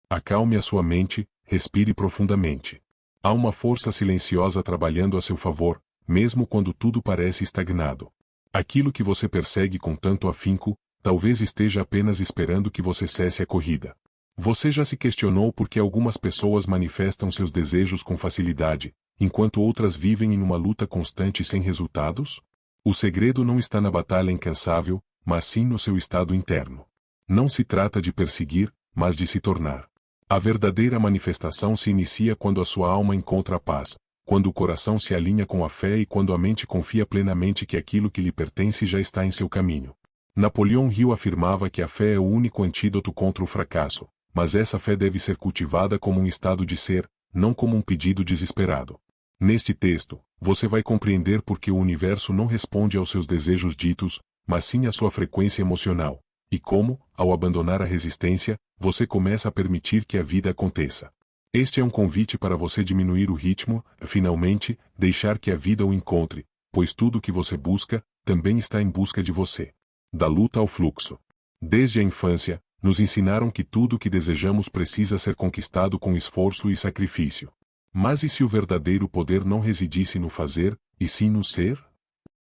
Acalme a sua mente, respire profundamente. Há uma força silenciosa trabalhando a seu favor, mesmo quando tudo parece estagnado. Aquilo que você persegue com tanto afinco, talvez esteja apenas esperando que você cesse a corrida. Você já se questionou por que algumas pessoas manifestam seus desejos com facilidade, enquanto outras vivem em uma luta constante sem resultados? O segredo não está na batalha incansável, mas sim no seu estado interno. Não se trata de perseguir, mas de se tornar. A verdadeira manifestação se inicia quando a sua alma encontra a paz, quando o coração se alinha com a fé e quando a mente confia plenamente que aquilo que lhe pertence já está em seu caminho. Napoleão Hill afirmava que a fé é o único antídoto contra o fracasso, mas essa fé deve ser cultivada como um estado de ser, não como um pedido desesperado. Neste texto, você vai compreender por que o universo não responde aos seus desejos ditos, mas sim à sua frequência emocional, e como, ao abandonar a resistência, você começa a permitir que a vida aconteça. Este é um convite para você diminuir o ritmo, finalmente, deixar que a vida o encontre, pois tudo o que você busca, também está em busca de você. Da luta ao fluxo. Desde a infância, nos ensinaram que tudo o que desejamos precisa ser conquistado com esforço e sacrifício. Mas e se o verdadeiro poder não residisse no fazer, e sim no ser?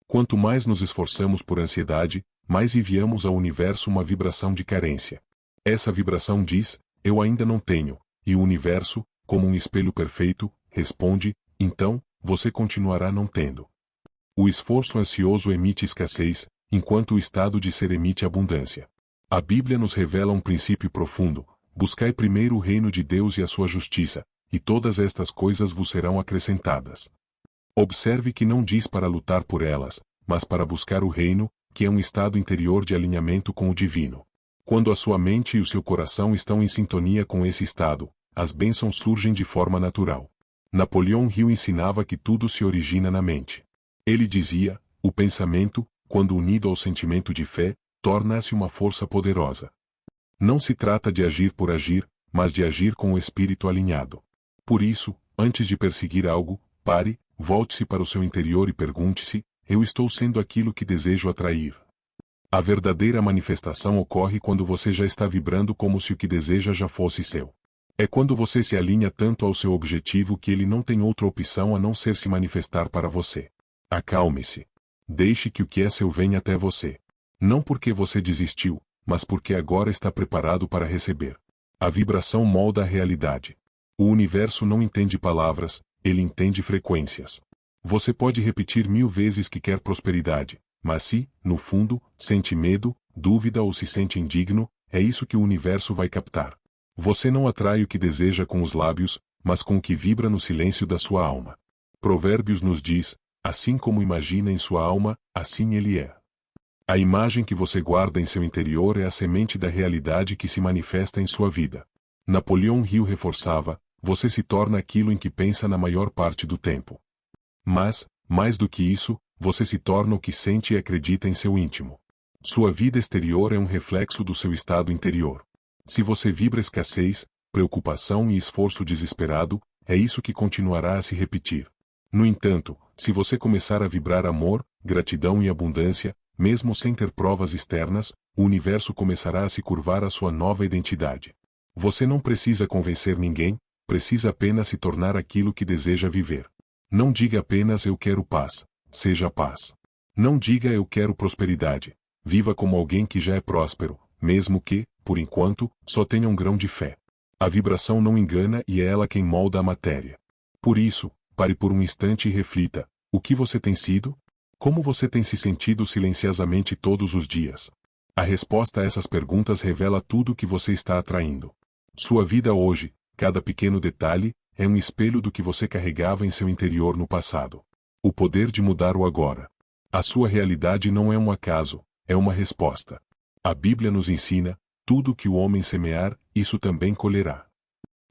Quanto mais nos esforçamos por ansiedade, mais enviamos ao universo uma vibração de carência. Essa vibração diz, eu ainda não tenho, e o universo, como um espelho perfeito, responde, então, você continuará não tendo. O esforço ansioso emite escassez, enquanto o estado de ser emite abundância. A Bíblia nos revela um princípio profundo: buscai primeiro o reino de Deus e a sua justiça, e todas estas coisas vos serão acrescentadas. Observe que não diz para lutar por elas, mas para buscar o reino, que é um estado interior de alinhamento com o divino. Quando a sua mente e o seu coração estão em sintonia com esse estado, as bênçãos surgem de forma natural. Napoleão Hill ensinava que tudo se origina na mente. Ele dizia, o pensamento, quando unido ao sentimento de fé, torna-se uma força poderosa. Não se trata de agir por agir, mas de agir com o espírito alinhado. Por isso, antes de perseguir algo, pare, volte-se para o seu interior e pergunte-se, eu estou sendo aquilo que desejo atrair? A verdadeira manifestação ocorre quando você já está vibrando como se o que deseja já fosse seu. É quando você se alinha tanto ao seu objetivo que ele não tem outra opção a não ser se manifestar para você. Acalme-se. Deixe que o que é seu venha até você. Não porque você desistiu, mas porque agora está preparado para receber. A vibração molda a realidade. O universo não entende palavras, ele entende frequências. Você pode repetir 1000 vezes que quer prosperidade, mas se, no fundo, sente medo, dúvida ou se sente indigno, é isso que o universo vai captar. Você não atrai o que deseja com os lábios, mas com o que vibra no silêncio da sua alma. Provérbios nos diz, assim como imagina em sua alma, assim ele é. A imagem que você guarda em seu interior é a semente da realidade que se manifesta em sua vida. Napoleão Hill reforçava, você se torna aquilo em que pensa na maior parte do tempo. Mas, mais do que isso, você se torna o que sente e acredita em seu íntimo. Sua vida exterior é um reflexo do seu estado interior. Se você vibra escassez, preocupação e esforço desesperado, é isso que continuará a se repetir. No entanto, se você começar a vibrar amor, gratidão e abundância, mesmo sem ter provas externas, o universo começará a se curvar à sua nova identidade. Você não precisa convencer ninguém, precisa apenas se tornar aquilo que deseja viver. Não diga apenas eu quero paz, seja paz. Não diga eu quero prosperidade, viva como alguém que já é próspero, mesmo que, por enquanto, só tenha um grão de fé. A vibração não engana e é ela quem molda a matéria. Por isso, pare por um instante e reflita, o que você tem sido? Como você tem se sentido silenciosamente todos os dias? A resposta a essas perguntas revela tudo o que você está atraindo. Sua vida hoje, cada pequeno detalhe, é um espelho do que você carregava em seu interior no passado. O poder de mudar o agora. A sua realidade não é um acaso, é uma resposta. A Bíblia nos ensina, tudo o que o homem semear, isso também colherá.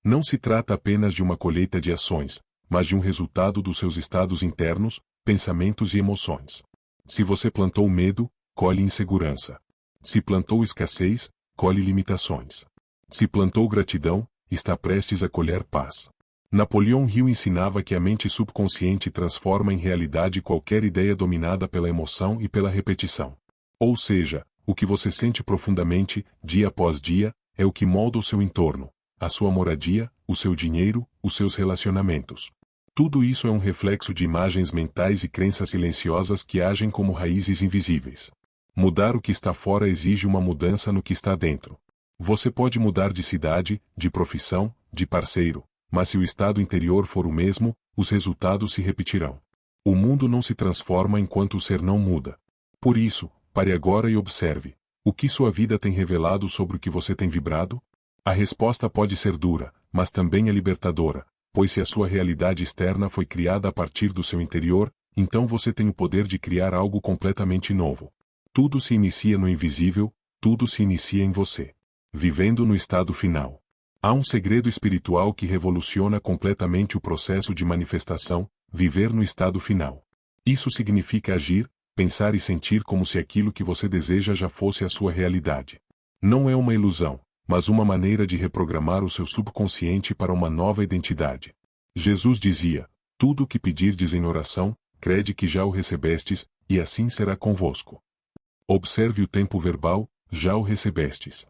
Não se trata apenas de uma colheita de ações, mas de um resultado dos seus estados internos, pensamentos e emoções. Se você plantou medo, colhe insegurança. Se plantou escassez, colhe limitações. Se plantou gratidão, está prestes a colher paz. Napoleão Hill ensinava que a mente subconsciente transforma em realidade qualquer ideia dominada pela emoção e pela repetição. Ou seja, o que você sente profundamente, dia após dia, é o que molda o seu entorno, a sua moradia, o seu dinheiro, os seus relacionamentos. Tudo isso é um reflexo de imagens mentais e crenças silenciosas que agem como raízes invisíveis. Mudar o que está fora exige uma mudança no que está dentro. Você pode mudar de cidade, de profissão, de parceiro, mas se o estado interior for o mesmo, os resultados se repetirão. O mundo não se transforma enquanto o ser não muda. Por isso, pare agora e observe. O que sua vida tem revelado sobre o que você tem vibrado? A resposta pode ser dura, mas também é libertadora, pois se a sua realidade externa foi criada a partir do seu interior, então você tem o poder de criar algo completamente novo. Tudo se inicia no invisível, tudo se inicia em você. Vivendo no estado final. Há um segredo espiritual que revoluciona completamente o processo de manifestação, viver no estado final. Isso significa agir, pensar e sentir como se aquilo que você deseja já fosse a sua realidade. Não é uma ilusão, mas uma maneira de reprogramar o seu subconsciente para uma nova identidade. Jesus dizia: tudo o que pedirdes em oração, crede que já o recebestes, e assim será convosco. Observe o tempo verbal, já o recebestes.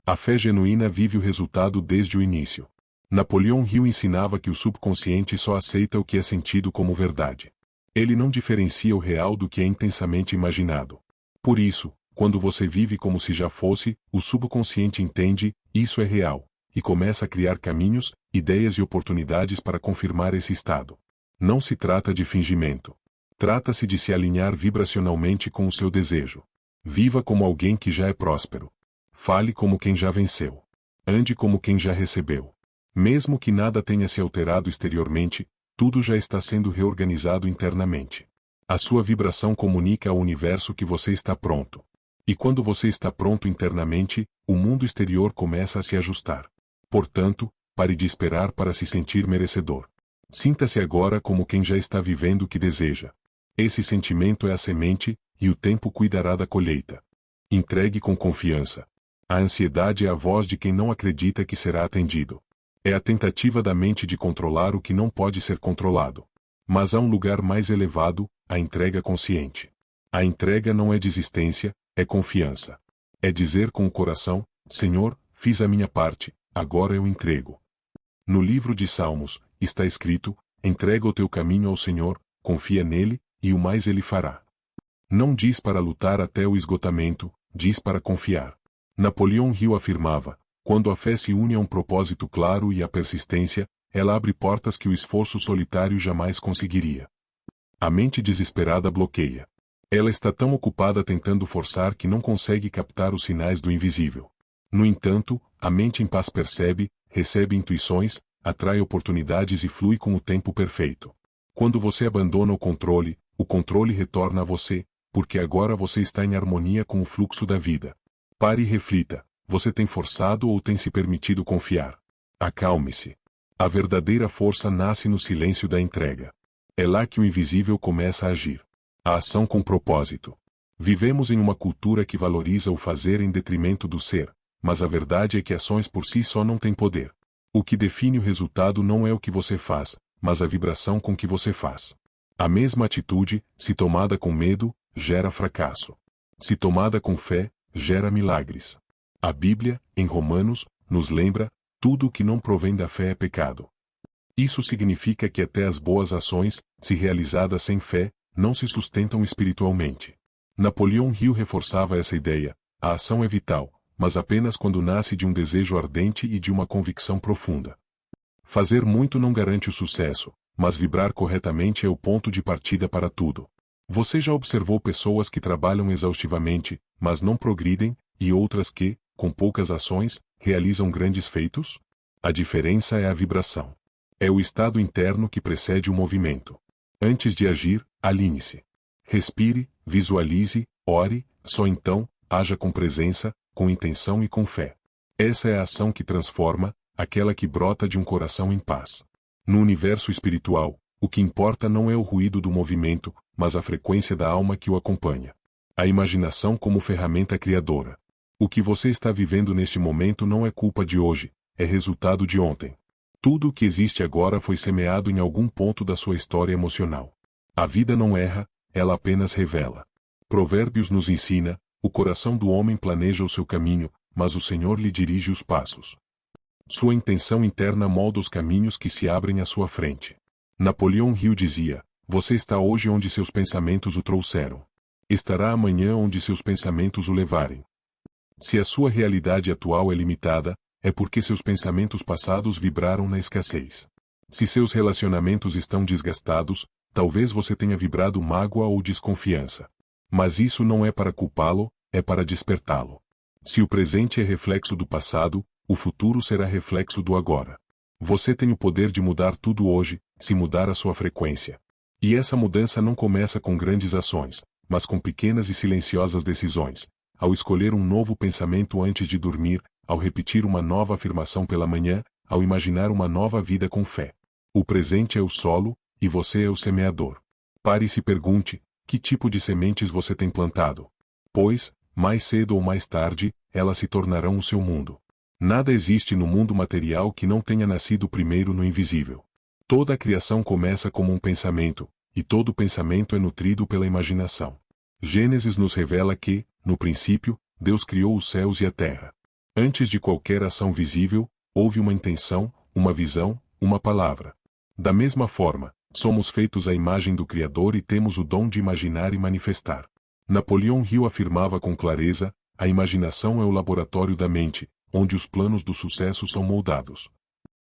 A fé genuína vive o resultado desde o início. Napoleão Hill ensinava que o subconsciente só aceita o que é sentido como verdade. Ele não diferencia o real do que é intensamente imaginado. Por isso, quando você vive como se já fosse, o subconsciente entende, isso é real, e começa a criar caminhos, ideias e oportunidades para confirmar esse estado. Não se trata de fingimento. Trata-se de se alinhar vibracionalmente com o seu desejo. Viva como alguém que já é próspero. Fale como quem já venceu. Ande como quem já recebeu. Mesmo que nada tenha se alterado exteriormente, tudo já está sendo reorganizado internamente. A sua vibração comunica ao universo que você está pronto. E quando você está pronto internamente, o mundo exterior começa a se ajustar. Portanto, pare de esperar para se sentir merecedor. Sinta-se agora como quem já está vivendo o que deseja. Esse sentimento é a semente, e o tempo cuidará da colheita. Entregue com confiança. A ansiedade é a voz de quem não acredita que será atendido. É a tentativa da mente de controlar o que não pode ser controlado. Mas há um lugar mais elevado, a entrega consciente. A entrega não é desistência, é confiança. É dizer com o coração: Senhor, fiz a minha parte, agora eu entrego. No livro de Salmos, está escrito: entrega o teu caminho ao Senhor, confia nele, e o mais ele fará. Não diz para lutar até o esgotamento, diz para confiar. Napoleão Hill afirmava: quando a fé se une a um propósito claro e a persistência, ela abre portas que o esforço solitário jamais conseguiria. A mente desesperada bloqueia. Ela está tão ocupada tentando forçar que não consegue captar os sinais do invisível. No entanto, a mente em paz percebe, recebe intuições, atrai oportunidades e flui com o tempo perfeito. Quando você abandona o controle retorna a você, porque agora você está em harmonia com o fluxo da vida. Pare e reflita: você tem forçado ou tem se permitido confiar? Acalme-se. A verdadeira força nasce no silêncio da entrega. É lá que o invisível começa a agir. A ação com propósito. Vivemos em uma cultura que valoriza o fazer em detrimento do ser, mas a verdade é que ações por si só não têm poder. O que define o resultado não é o que você faz, mas a vibração com que você faz. A mesma atitude, se tomada com medo, gera fracasso. Se tomada com fé, gera milagres. A Bíblia, em Romanos, nos lembra: tudo o que não provém da fé é pecado. Isso significa que até as boas ações, se realizadas sem fé, não se sustentam espiritualmente. Napoleão Hill reforçava essa ideia: a ação é vital, mas apenas quando nasce de um desejo ardente e de uma convicção profunda. Fazer muito não garante o sucesso, mas vibrar corretamente é o ponto de partida para tudo. Você já observou pessoas que trabalham exaustivamente, mas não progridem, e outras que, com poucas ações, realizam grandes feitos? A diferença é a vibração. É o estado interno que precede o movimento. Antes de agir, alinhe-se. Respire, visualize, ore, só então, haja com presença, com intenção e com fé. Essa é a ação que transforma, aquela que brota de um coração em paz. No universo espiritual, o que importa não é o ruído do movimento, mas a frequência da alma que o acompanha. A imaginação como ferramenta criadora. O que você está vivendo neste momento não é culpa de hoje, é resultado de ontem. Tudo o que existe agora foi semeado em algum ponto da sua história emocional. A vida não erra, ela apenas revela. Provérbios nos ensina: o coração do homem planeja o seu caminho, mas o Senhor lhe dirige os passos. Sua intenção interna molda os caminhos que se abrem à sua frente. Napoleão Hill dizia: você está hoje onde seus pensamentos o trouxeram. Estará amanhã onde seus pensamentos o levarem. Se a sua realidade atual é limitada, é porque seus pensamentos passados vibraram na escassez. Se seus relacionamentos estão desgastados, talvez você tenha vibrado mágoa ou desconfiança. Mas isso não é para culpá-lo, é para despertá-lo. Se o presente é reflexo do passado, o futuro será reflexo do agora. Você tem o poder de mudar tudo hoje, se mudar a sua frequência. E essa mudança não começa com grandes ações, mas com pequenas e silenciosas decisões. Ao escolher um novo pensamento antes de dormir, ao repetir uma nova afirmação pela manhã, ao imaginar uma nova vida com fé. O presente é o solo, e você é o semeador. Pare e se pergunte: que tipo de sementes você tem plantado? Pois, mais cedo ou mais tarde, elas se tornarão o seu mundo. Nada existe no mundo material que não tenha nascido primeiro no invisível. Toda a criação começa como um pensamento, e todo pensamento é nutrido pela imaginação. Gênesis nos revela que, no princípio, Deus criou os céus e a terra. Antes de qualquer ação visível, houve uma intenção, uma visão, uma palavra. Da mesma forma, somos feitos à imagem do Criador e temos o dom de imaginar e manifestar. Napoleão Hill afirmava com clareza: a imaginação é o laboratório da mente, onde os planos do sucesso são moldados.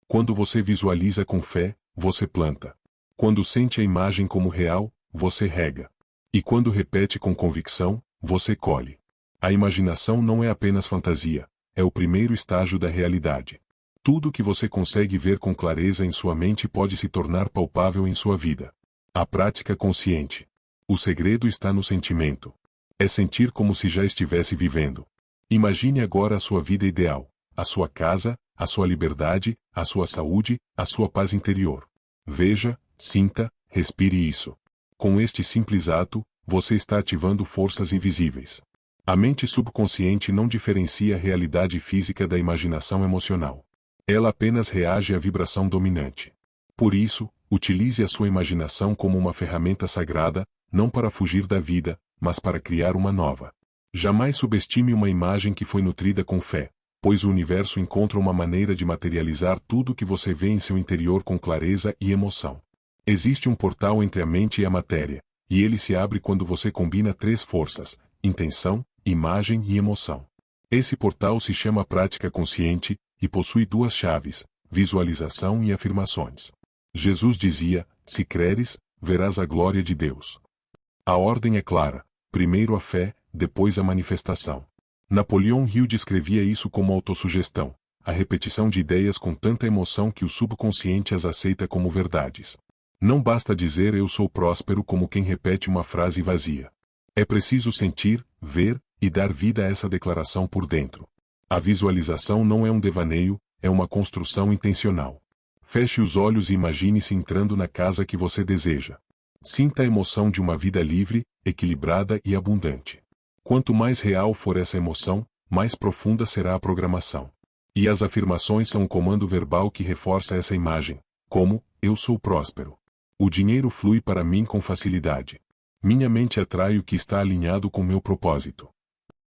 Quando você visualiza com fé, você planta. Quando sente a imagem como real, você rega. E quando repete com convicção, você colhe. A imaginação não é apenas fantasia, é o primeiro estágio da realidade. Tudo que você consegue ver com clareza em sua mente pode se tornar palpável em sua vida. A prática consciente. O segredo está no sentimento. É sentir como se já estivesse vivendo. Imagine agora a sua vida ideal, a sua casa, a sua liberdade, a sua saúde, a sua paz interior. Veja, sinta, respire isso. Com este simples ato, você está ativando forças invisíveis. A mente subconsciente não diferencia a realidade física da imaginação emocional. Ela apenas reage à vibração dominante. Por isso, utilize a sua imaginação como uma ferramenta sagrada, não para fugir da vida, mas para criar uma nova. Jamais subestime uma imagem que foi nutrida com fé, pois o universo encontra uma maneira de materializar tudo que você vê em seu interior com clareza e emoção. Existe um portal entre a mente e a matéria, e ele se abre quando você combina três forças: intenção, imagem e emoção. Esse portal se chama prática consciente, e possui duas chaves: visualização e afirmações. Jesus dizia: se creres, verás a glória de Deus. A ordem é clara: primeiro a fé, depois a manifestação. Napoleão Hill descrevia isso como autossugestão, a repetição de ideias com tanta emoção que o subconsciente as aceita como verdades. Não basta dizer eu sou próspero como quem repete uma frase vazia. É preciso sentir, ver e dar vida a essa declaração por dentro. A visualização não é um devaneio, é uma construção intencional. Feche os olhos e imagine-se entrando na casa que você deseja. Sinta a emoção de uma vida livre, equilibrada e abundante. Quanto mais real for essa emoção, mais profunda será a programação. E as afirmações são um comando verbal que reforça essa imagem, como: eu sou próspero. O dinheiro flui para mim com facilidade. Minha mente atrai o que está alinhado com meu propósito.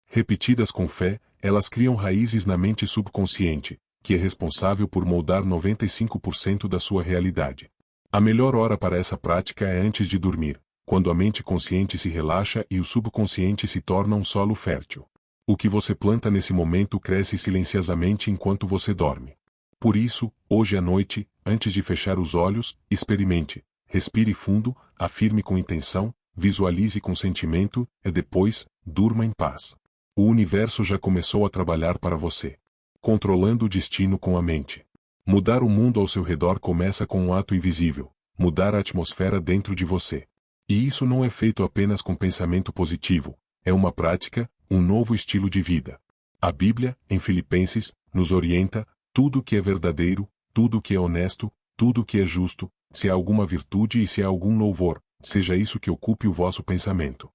Repetidas com fé, elas criam raízes na mente subconsciente, que é responsável por moldar 95% da sua realidade. A melhor hora para essa prática é antes de dormir, quando a mente consciente se relaxa e o subconsciente se torna um solo fértil. O que você planta nesse momento cresce silenciosamente enquanto você dorme. Por isso, hoje à noite, antes de fechar os olhos, experimente, respire fundo, afirme com intenção, visualize com sentimento, e depois, durma em paz. O universo já começou a trabalhar para você. Controlando o destino com a mente. Mudar o mundo ao seu redor começa com um ato invisível: mudar a atmosfera dentro de você. E isso não é feito apenas com pensamento positivo, é uma prática, um novo estilo de vida. A Bíblia, em Filipenses, nos orienta: tudo que é verdadeiro, tudo que é honesto, tudo que é justo, se há alguma virtude e se há algum louvor, seja isso que ocupe o vosso pensamento.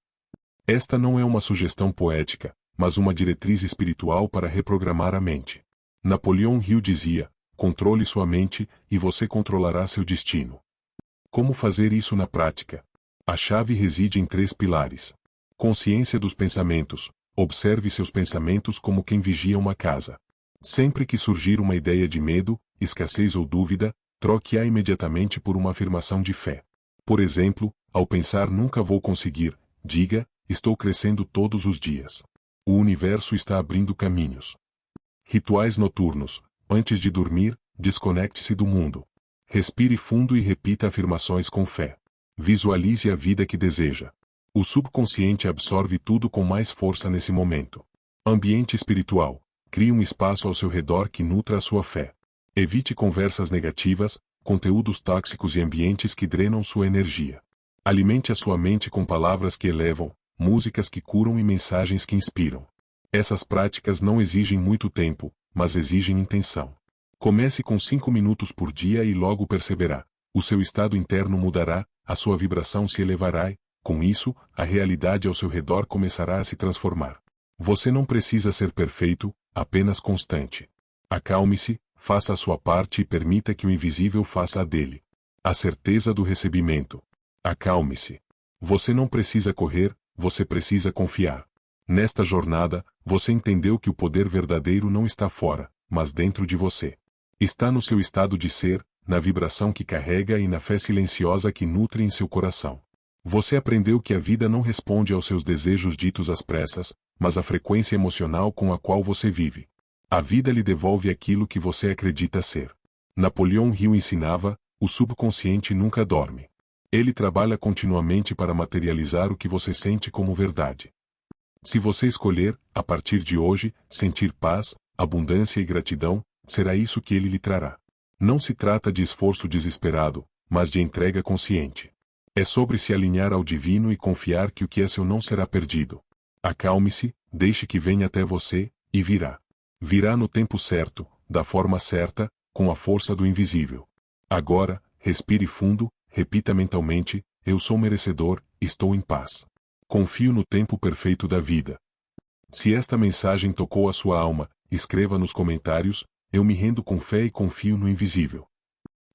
Esta não é uma sugestão poética, mas uma diretriz espiritual para reprogramar a mente. Napoleão Hill dizia: controle sua mente, e você controlará seu destino. Como fazer isso na prática? A chave reside em 3 pilares. Consciência dos pensamentos. Observe seus pensamentos como quem vigia uma casa. Sempre que surgir uma ideia de medo, escassez ou dúvida, troque-a imediatamente por uma afirmação de fé. Por exemplo, ao pensar nunca vou conseguir, diga, estou crescendo todos os dias. O universo está abrindo caminhos. Rituais noturnos. Antes de dormir, desconecte-se do mundo. Respire fundo e repita afirmações com fé. Visualize a vida que deseja. O subconsciente absorve tudo com mais força nesse momento. Ambiente espiritual. Crie um espaço ao seu redor que nutra a sua fé. Evite conversas negativas, conteúdos tóxicos e ambientes que drenam sua energia. Alimente a sua mente com palavras que elevam, músicas que curam e mensagens que inspiram. Essas práticas não exigem muito tempo, mas exigem intenção. Comece com 5 minutos por dia e logo perceberá. O seu estado interno mudará, a sua vibração se elevará e, com isso, a realidade ao seu redor começará a se transformar. Você não precisa ser perfeito, apenas constante. Acalme-se, faça a sua parte e permita que o invisível faça a dele. A certeza do recebimento. Acalme-se. Você não precisa correr, você precisa confiar. Nesta jornada, você entendeu que o poder verdadeiro não está fora, mas dentro de você. Está no seu estado de ser, na vibração que carrega e na fé silenciosa que nutre em seu coração. Você aprendeu que a vida não responde aos seus desejos ditos às pressas, mas à frequência emocional com a qual você vive. A vida lhe devolve aquilo que você acredita ser. Napoleão Hill ensinava, o subconsciente nunca dorme. Ele trabalha continuamente para materializar o que você sente como verdade. Se você escolher, a partir de hoje, sentir paz, abundância e gratidão, será isso que ele lhe trará. Não se trata de esforço desesperado, mas de entrega consciente. É sobre se alinhar ao divino e confiar que o que é seu não será perdido. Acalme-se, deixe que venha até você, e virá. Virá no tempo certo, da forma certa, com a força do invisível. Agora, respire fundo, repita mentalmente, eu sou merecedor, estou em paz. Confio no tempo perfeito da vida. Se esta mensagem tocou a sua alma, escreva nos comentários, eu me rendo com fé e confio no invisível.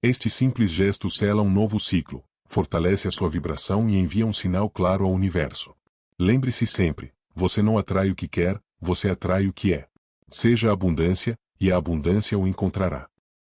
Este simples gesto sela um novo ciclo, fortalece a sua vibração e envia um sinal claro ao universo. Lembre-se sempre, você não atrai o que quer, você atrai o que é. Seja a abundância, e a abundância o encontrará.